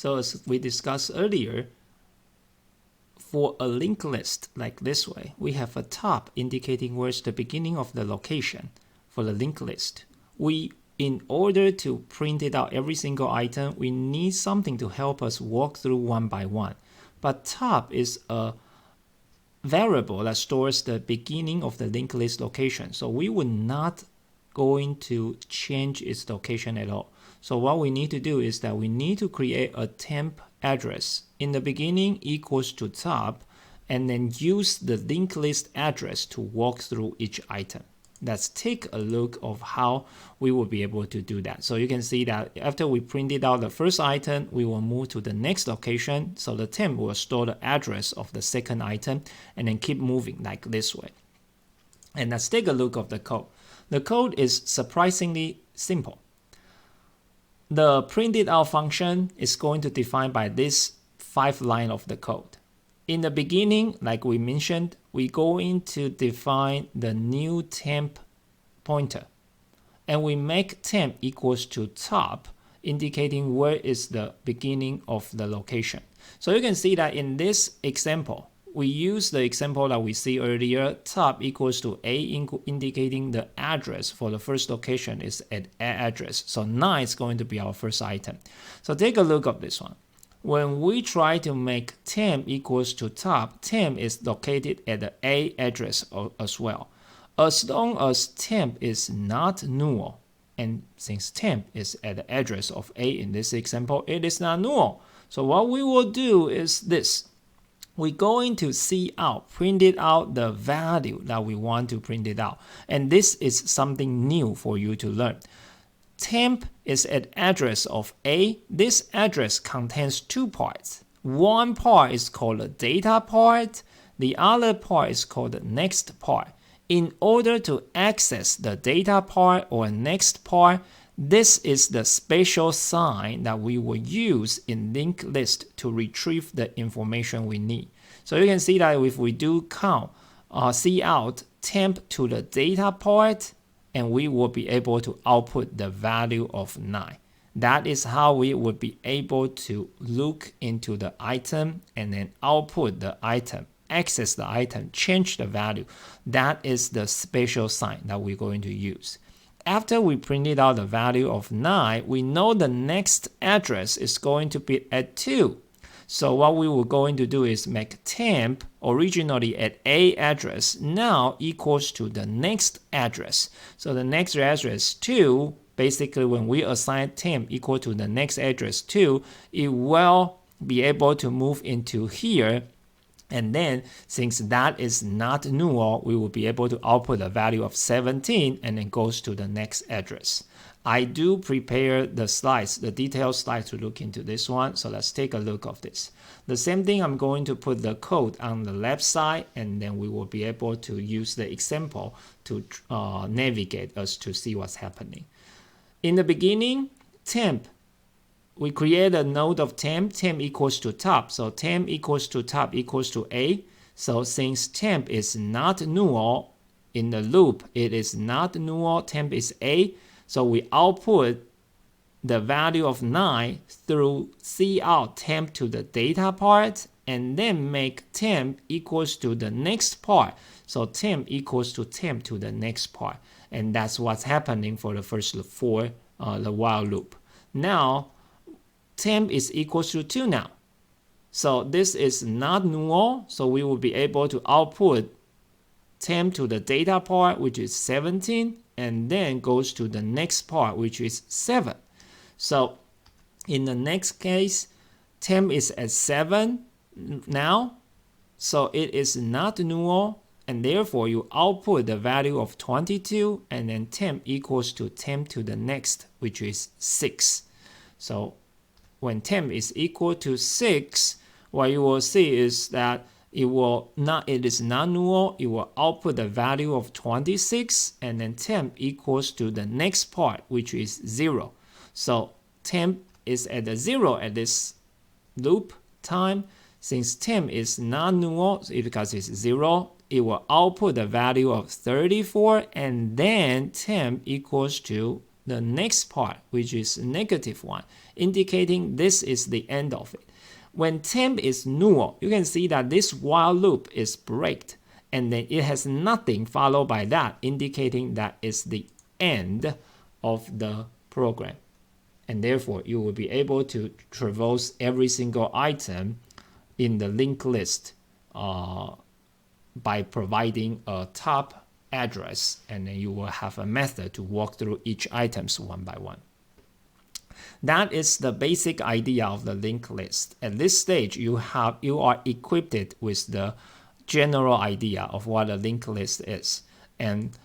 So as we discussed earlier, for a linked list like this way, we have a top indicating where's the beginning of the location for the linked list. In order to print it out every single item, we need something to help us walk through one by one. But top is a variable that stores the beginning of the linked list location. So we would not going to change its location at all. So what we need to do is that we need to create a temp address in the beginning equals to top, and then use the linked list address to walk through each item. Let's take a look of how we will be able to do that. So you can see that after we printed out the first item, we will move to the next location. So the temp will store the address of the second item and then keep moving like this way. And let's take a look of the code. The code is surprisingly simple. The printed out function is going to define by this 5 line of the code. In the beginning, like we mentioned, we're going to define the new temp pointer. And we make temp equals to top, indicating where is the beginning of the location. So you can see that in this example, we use the example that we see earlier, top equals to A, indicating the address for the first location is at A address. So 9 is going to be our first item. So take a look at this one. When we try to make temp equals to top, temp is located at the A address as well. As long as temp is not null, and since temp is at the address of A in this example, it is not null. So what we will do is this. We're going to see out, print it out the value that we want to print it out. And this is something new for you to learn. Temp is at address of A. This address contains 2 parts. One part is called the data part. The other part is called the next part. In order to access the data part or next part, this is the special sign that we will use in linked list to retrieve the information we need. So you can see that if we do count, see out temp to the data part, and we will be able to output the value of 9. That is how we would be able to look into the item and then output the item, access the item, change the value. That is the special sign that we're going to use. After we printed out the value of 9, we know the next address is going to be at 2. So what we were going to do is make temp originally at A address now equals to the next address. So the next address 2, basically when we assign temp equal to the next address 2, it will be able to move into here. And then since that is not null, we will be able to output a value of 17 and then goes to the next address. I do prepare the slides, the detailed slides to look into this one. So let's take a look of this. The same thing, I'm going to put the code on the left side, and then we will be able to use the example to navigate us to see what's happening. In the beginning, temp, we create a node of temp equals to top. So temp equals to top equals to A. So since temp is not null in the loop, it is not null, temp is A. So we output the value of 9 through cout temp to the data part, and then make temp equals to the next part. So temp equals to temp to the next part. And that's what's happening for the first 4, the while loop. Now, temp is equals to 2 now. So this is not null, so we will be able to output temp to the data part, which is 17, and then goes to the next part, which is 7. So in the next case, temp is at 7 now, so it is not null, and therefore you output the value of 22, and then temp equals to temp to the next, which is 6. So when temp is equal to 6, what you will see is that it is not null, it will output the value of 26, and then temp equals to the next part, which is 0. So temp is at the 0 at this loop time. Since temp is not null, because it's 0, it will output the value of 34, and then temp equals to the next part, which is -1, indicating this is the end of it. When temp is null, you can see that this while loop is breaked, and then it has nothing followed by that, indicating that it's the end of the program. And therefore, you will be able to traverse every single item in the linked list by providing a top address, and then you will have a method to walk through each items one by one. That is the basic idea of the linked list. At this stage, you are equipped with the general idea of what a linked list is. And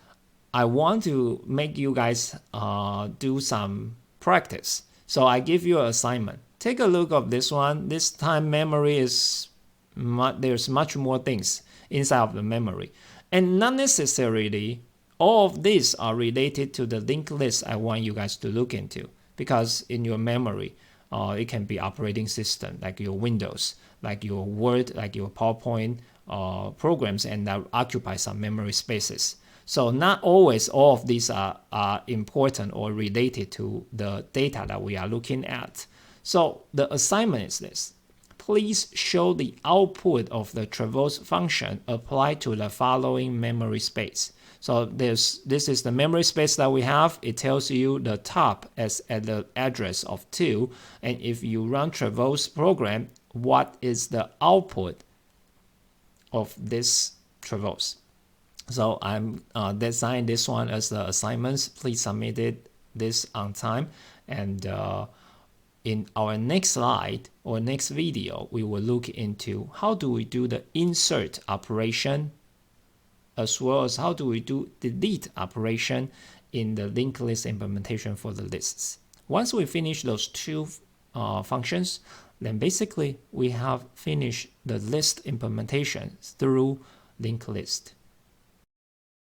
I want to make you guys do some practice. So I give you an assignment. Take a look of this one. This time memory is, there's much more things inside of the memory. And not necessarily all of these are related to the linked list I want you guys to look into. Because in your memory, it can be operating system, like your Windows, like your Word, like your PowerPoint programs, and that occupy some memory spaces. So not always all of these are important or related to the data that we are looking at. So the assignment is this. Please show the output of the traverse function applied to the following memory space. So this is the memory space that we have. It tells you the top as at the address of 2. And if you run traverse program, what is the output of this traverse? So I'm designing this one as the assignments. Please submit this on time. And in our next slide or next video, we will look into how do we do the insert operation, as well as how do we do delete operation in the linked list implementation for the lists. Once we finish those two functions, then basically we have finished the list implementation through linked list.